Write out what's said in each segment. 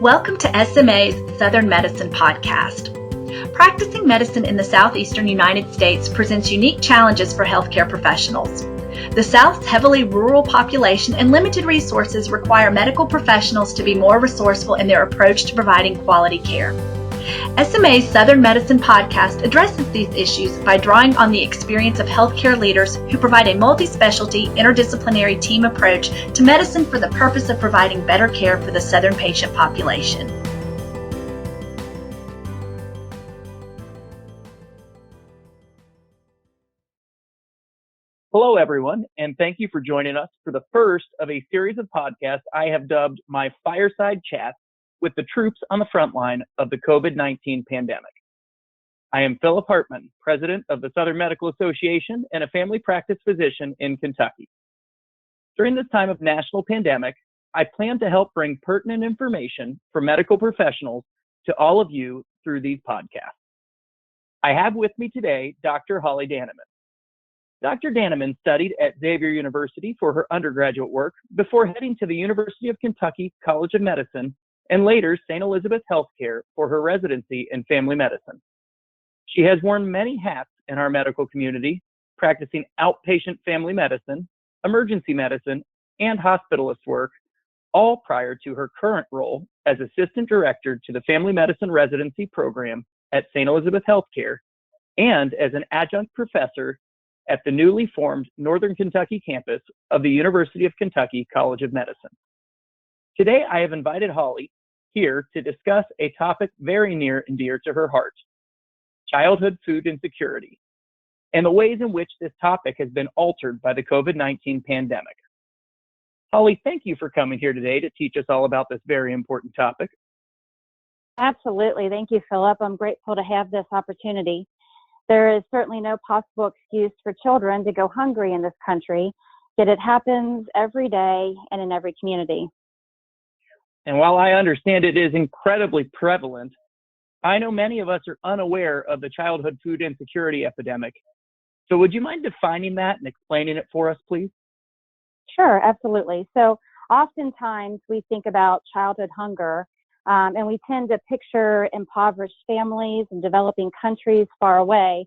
Welcome to SMA's Southern Medicine podcast. Practicing medicine in the southeastern United States presents unique challenges for healthcare professionals. The South's heavily rural population and limited resources require medical professionals to be more resourceful in their approach to providing quality care. SMA's Southern Medicine podcast addresses these issues by drawing on the experience of healthcare leaders who provide a multi-specialty, interdisciplinary team approach to medicine for the purpose of providing better care for the Southern patient population. Hello, everyone, and thank you for joining us for the first of a series of podcasts I have dubbed my Fireside Chat with the troops on the front line of the COVID-19 pandemic. I am Philip Hartman, President of the Southern Medical Association and a family practice physician in Kentucky. During this time of national pandemic, I plan to help bring pertinent information for medical professionals to all of you through these podcasts. I have with me today Dr. Holly Danneman. Dr. Danneman studied at Xavier University for her undergraduate work before heading to the University of Kentucky College of Medicine and later St. Elizabeth Healthcare for her residency in family medicine. She has worn many hats in our medical community, practicing outpatient family medicine, emergency medicine, and hospitalist work, all prior to her current role as Assistant Director to the Family Medicine Residency Program at St. Elizabeth Healthcare and as an adjunct professor at the newly formed Northern Kentucky campus of the University of Kentucky College of Medicine. Today, I have invited Holly here to discuss a topic very near and dear to her heart, childhood food insecurity, and the ways in which this topic has been altered by the COVID-19 pandemic. Holly, thank you for coming here today to teach us all about this very important topic. Absolutely. Thank you, Philip. I'm grateful to have this opportunity. There is certainly no possible excuse for children to go hungry in this country, yet it happens every day and in every community. And while I understand it is incredibly prevalent, I know many of us are unaware of the childhood food insecurity epidemic. So would you mind defining that and explaining it for us, please? Sure, absolutely. So oftentimes we think about childhood hunger, and we tend to picture impoverished families and developing countries far away.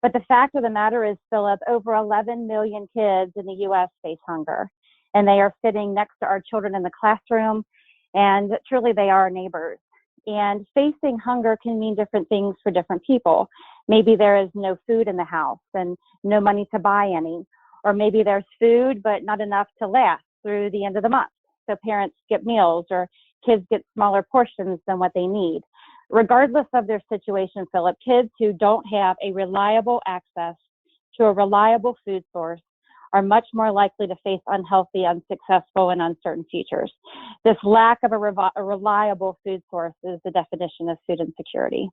But the fact of the matter is, Philip, over 11 million kids in the U.S. face hunger, and they are sitting next to our children in the classroom, and truly they are our neighbors. And facing hunger can mean different things for different people. Maybe there is no food in the house and no money to buy any, or maybe there's food but not enough to last through the end of the month. So parents skip meals or kids get smaller portions than what they need. Regardless of their situation, Philip, kids who don't have a reliable access to a reliable food source are much more likely to face unhealthy, unsuccessful, and uncertain futures. This lack of a reliable food source is the definition of food insecurity.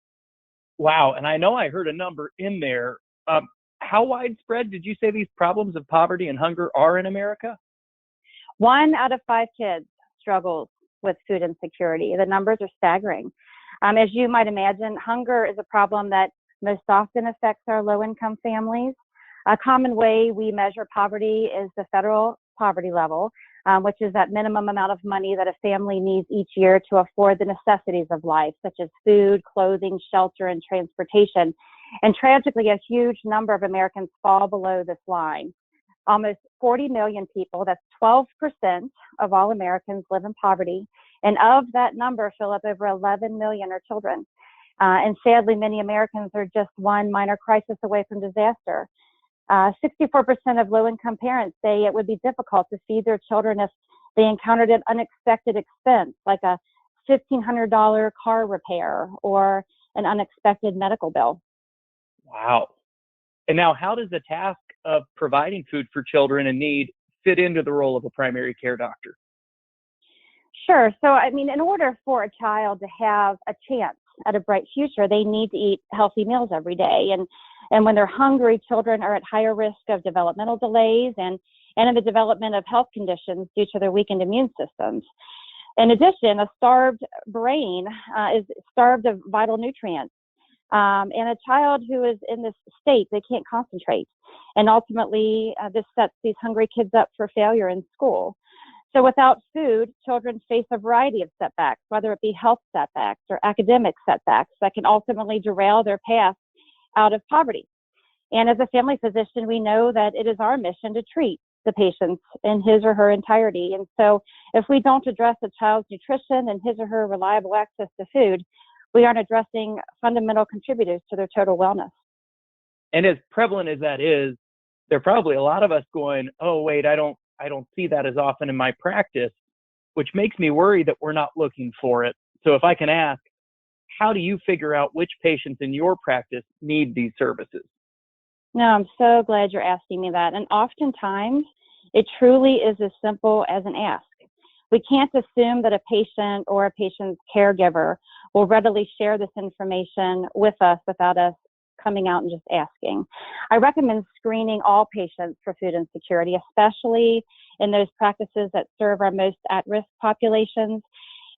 Wow, and I know I heard a number in there. How widespread did you say these problems of poverty and hunger are in America? 1 out of 5 kids struggles with food insecurity. The numbers are staggering. As you might imagine, hunger is a problem that most often affects our low-income families. A common way we measure poverty is the federal poverty level, which is that minimum amount of money that a family needs each year to afford the necessities of life, such as food, clothing, shelter, and transportation. And tragically, a huge number of Americans fall below this line. Almost 40 million people, that's 12% of all Americans, live in poverty. And of that number, Philip, over 11 million are children. And sadly, many Americans are just one minor crisis away from disaster. 64% of low-income parents say it would be difficult to feed their children if they encountered an unexpected expense, like a $1,500 car repair or an unexpected medical bill. Wow. And now, how does the task of providing food for children in need fit into the role of a primary care doctor? Sure. So, in order for a child to have a chance at a bright future, they need to eat healthy meals every day. And when they're hungry, children are at higher risk of developmental delays and in the development of health conditions due to their weakened immune systems. In addition, a starved brain is starved of vital nutrients. And a child who is in this state, they can't concentrate. And ultimately, this sets these hungry kids up for failure in school. So without food, children face a variety of setbacks, whether it be health setbacks or academic setbacks that can ultimately derail their path out of poverty. And as a family physician, we know that it is our mission to treat the patient in his or her entirety. And so if we don't address a child's nutrition and his or her reliable access to food, we aren't addressing fundamental contributors to their total wellness. And as prevalent as that is, there are probably a lot of us going, oh, wait, I don't see that as often in my practice, which makes me worry that we're not looking for it. So if I can ask, how do you figure out which patients in your practice need these services? No, I'm so glad you're asking me that. And oftentimes, it truly is as simple as an ask. We can't assume that a patient or a patient's caregiver will readily share this information with us without us coming out and just asking. I recommend screening all patients for food insecurity, especially in those practices that serve our most at-risk populations.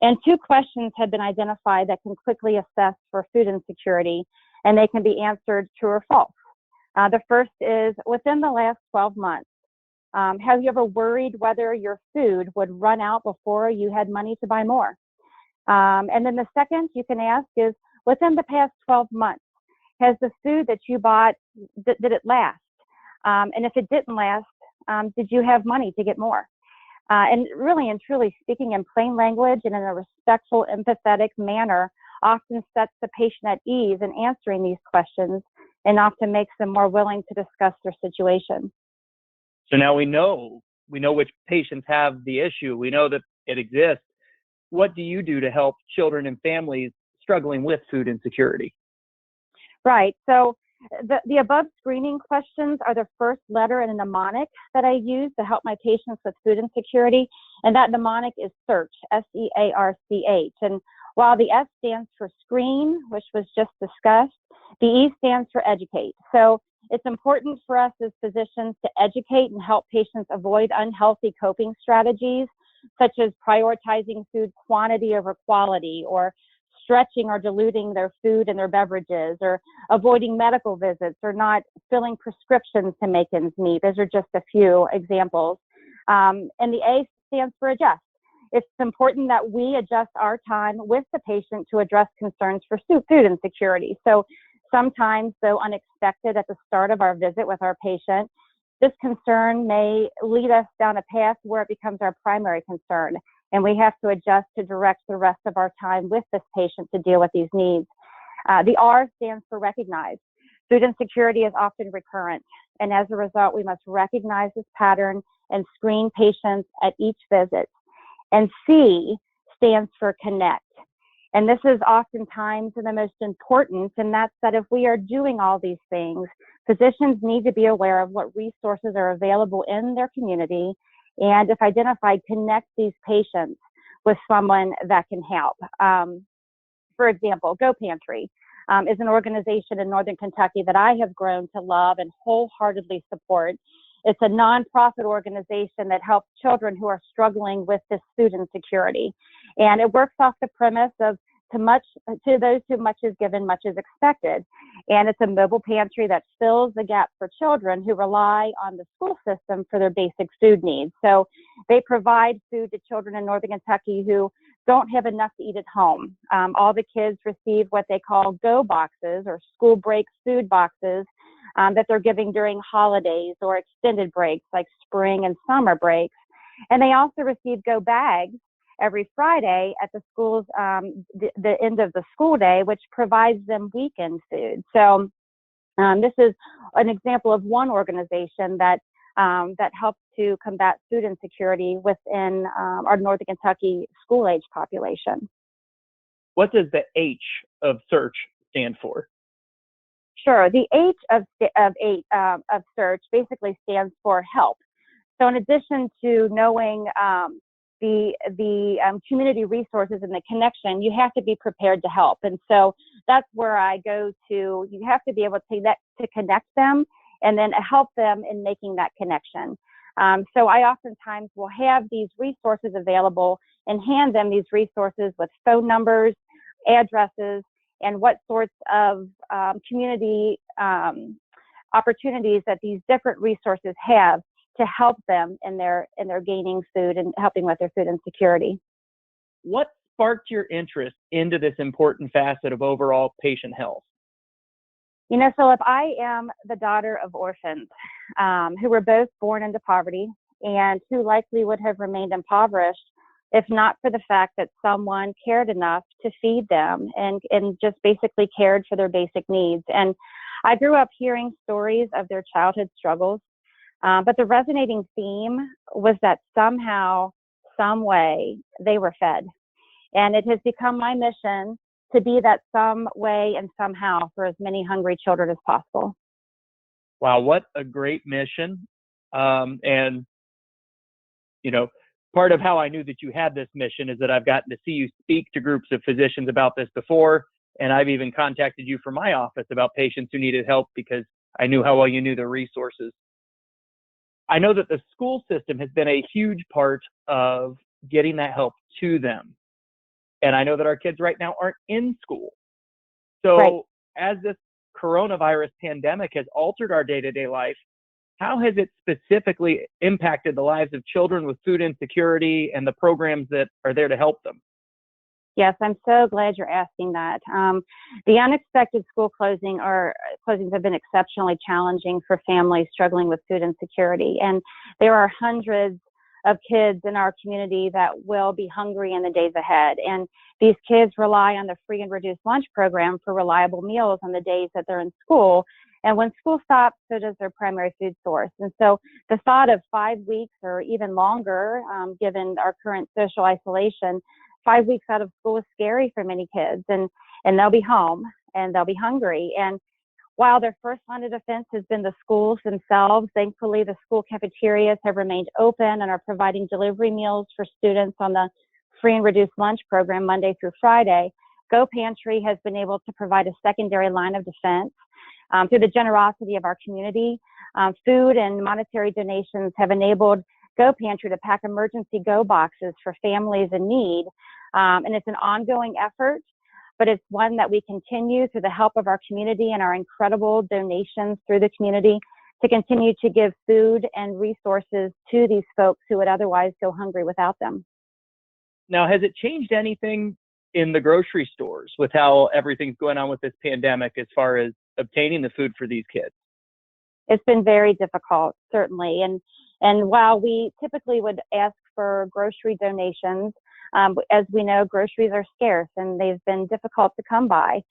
And 2 questions have been identified that can quickly assess for food insecurity, and they can be answered true or false. The first is, within the last 12 months, have you ever worried whether your food would run out before you had money to buy more? And then the second you can ask is, within the past 12 months, has the food that you bought, did it last? And if it didn't last, did you have money to get more? And really and truly speaking in plain language and in a respectful, empathetic manner often sets the patient at ease in answering these questions and often makes them more willing to discuss their situation. So now we know which patients have the issue. We know that it exists. What do you do to help children and families struggling with food insecurity? Right. So the above screening questions are the first letter in a mnemonic that I use to help my patients with food insecurity. And that mnemonic is SEARCH, S-E-A-R-C-H. And while the S stands for screen, which was just discussed, the E stands for educate. So it's important for us as physicians to educate and help patients avoid unhealthy coping strategies, such as prioritizing food quantity over quality, or stretching or diluting their food and their beverages, or avoiding medical visits, or not filling prescriptions to make ends meet. Those are just a few examples. And the A stands for adjust. It's important that we adjust our time with the patient to address concerns for food insecurity. So sometimes, though unexpected at the start of our visit with our patient, this concern may lead us down a path where it becomes our primary concern, and we have to adjust to direct the rest of our time with this patient to deal with these needs. The R stands for recognize. Food insecurity is often recurrent, and as a result, we must recognize this pattern and screen patients at each visit. And C stands for connect. And this is oftentimes the most important, and that's that if we are doing all these things, physicians need to be aware of what resources are available in their community, and if identified, connect these patients with someone that can help. For example, GO Pantry is an organization in Northern Kentucky that I have grown to love and wholeheartedly support. It's a nonprofit organization that helps children who are struggling with this food insecurity. And it works off the premise of to those who much is given, much is expected. And it's a mobile pantry that fills the gap for children who rely on the school system for their basic food needs. So they provide food to children in Northern Kentucky who don't have enough to eat at home. All the kids receive what they call GO boxes, or school break food boxes, that they're giving during holidays or extended breaks like spring and summer breaks. And they also receive GO bags every Friday at the school's the end of the school day, which provides them weekend food. So this is an example of one organization that helps to combat food insecurity within our Northern Kentucky school-age population. What does the H of SEARCH stand for? Sure. The H of SEARCH basically stands for help. So in addition to knowing the community resources and the connection, you have to be prepared to help. And so that's where I go to. You have to be able to connect them and then help them in making that connection. So I oftentimes will have these resources available and hand them these resources with phone numbers, addresses, and what sorts of community opportunities that these different resources have to help them in their gaining food and helping with their food insecurity. What sparked your interest into this important facet of overall patient health? You know, Philip, I am the daughter of orphans who were both born into poverty and who likely would have remained impoverished if not for the fact that someone cared enough to feed them and just basically cared for their basic needs. And I grew up hearing stories of their childhood struggles, but the resonating theme was that somehow, some way, they were fed. And it has become my mission to be that some way and somehow for as many hungry children as possible. Wow, what a great mission. And, you know, part of how I knew that you had this mission is that I've gotten to see you speak to groups of physicians about this before. And I've even contacted you from my office about patients who needed help because I knew how well you knew the resources. I know that the school system has been a huge part of getting that help to them. And I know that our kids right now aren't in school. So right. As this coronavirus pandemic has altered our day-to-day life, how has it specifically impacted the lives of children with food insecurity and the programs that are there to help them? Yes, I'm so glad you're asking that. The unexpected school closings have been exceptionally challenging for families struggling with food insecurity. And there are hundreds of kids in our community that will be hungry in the days ahead. And these kids rely on the free and reduced lunch program for reliable meals on the days that they're in school. And when school stops, so does their primary food source. And so the thought of 5 weeks or even longer, given our current social isolation, 5 weeks out of school is scary for many kids. And they'll be home and they'll be hungry. And while their first line of defense has been the schools themselves, thankfully the school cafeterias have remained open and are providing delivery meals for students on the free and reduced lunch program Monday through Friday. GO Pantry has been able to provide a secondary line of defense through the generosity of our community. Food and monetary donations have enabled GO Pantry to pack emergency GO boxes for families in need. And it's an ongoing effort, but it's one that we continue through the help of our community and our incredible donations through the community to continue to give food and resources to these folks who would otherwise go hungry without them. Now, has it changed anything in the grocery stores with how everything's going on with this pandemic as far as obtaining the food for these kids? It's been very difficult, certainly. And while we typically would ask for grocery donations, as we know, groceries are scarce and they've been difficult to come by.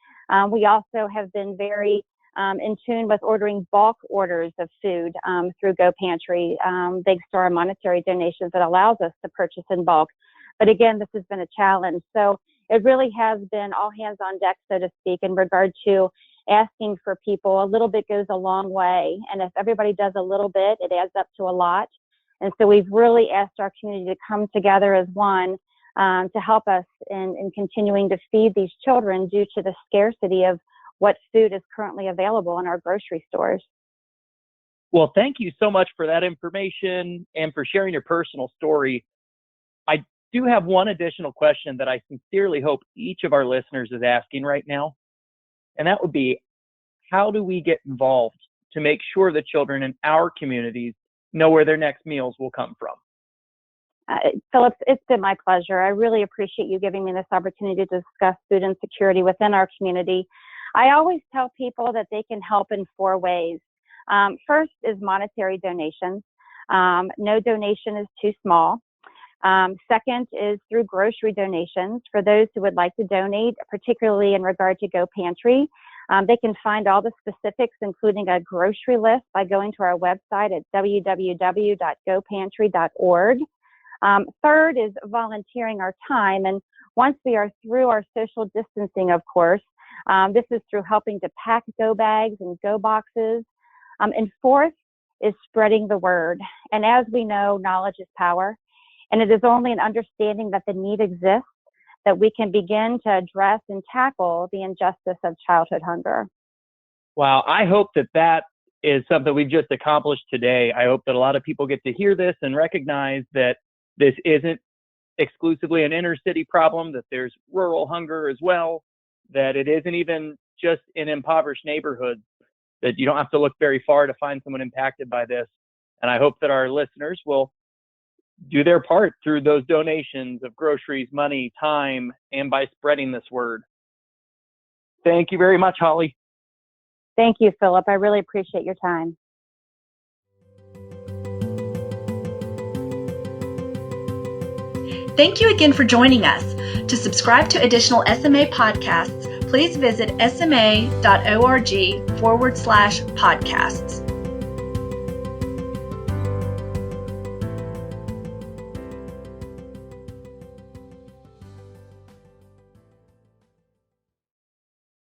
We also have been very in tune with ordering bulk orders of food through GO Pantry, thanks to our monetary donations that allows us to purchase in bulk. But again, this has been a challenge. So it really has been all hands on deck, so to speak, in regard to asking for people. A little bit goes a long way. And if everybody does a little bit, it adds up to a lot. And so we've really asked our community to come together as one to help us in continuing to feed these children due to the scarcity of what food is currently available in our grocery stores. Well, thank you so much for that information and for sharing your personal story. I do have one additional question that I sincerely hope each of our listeners is asking right now. And that would be, how do we get involved to make sure the children in our communities know where their next meals will come from? Philip, it's been my pleasure. I really appreciate you giving me this opportunity to discuss food insecurity within our community. I always tell people that they can help in 4 ways. First is monetary donations. No donation is too small. Second is through grocery donations. For those who would like to donate, particularly in regard to GO Pantry, they can find all the specifics, including a grocery list, by going to our website at www.gopantry.org. Third is volunteering our time. And once we are through our social distancing, of course, this is through helping to pack GO bags and GO boxes. And fourth is spreading the word. And as we know, knowledge is power. And it is only in understanding that the need exists that we can begin to address and tackle the injustice of childhood hunger. Wow, I hope that that is something we've just accomplished today. I hope that a lot of people get to hear this and recognize that this isn't exclusively an inner city problem, that there's rural hunger as well, that it isn't even just in impoverished neighborhoods, that you don't have to look very far to find someone impacted by this. And I hope that our listeners will do their part through those donations of groceries, money, time, and by spreading this word. Thank you very much, Holly. Thank you, Philip. I really appreciate your time. Thank you again for joining us. To subscribe to additional SMA podcasts, please visit sma.org/podcasts.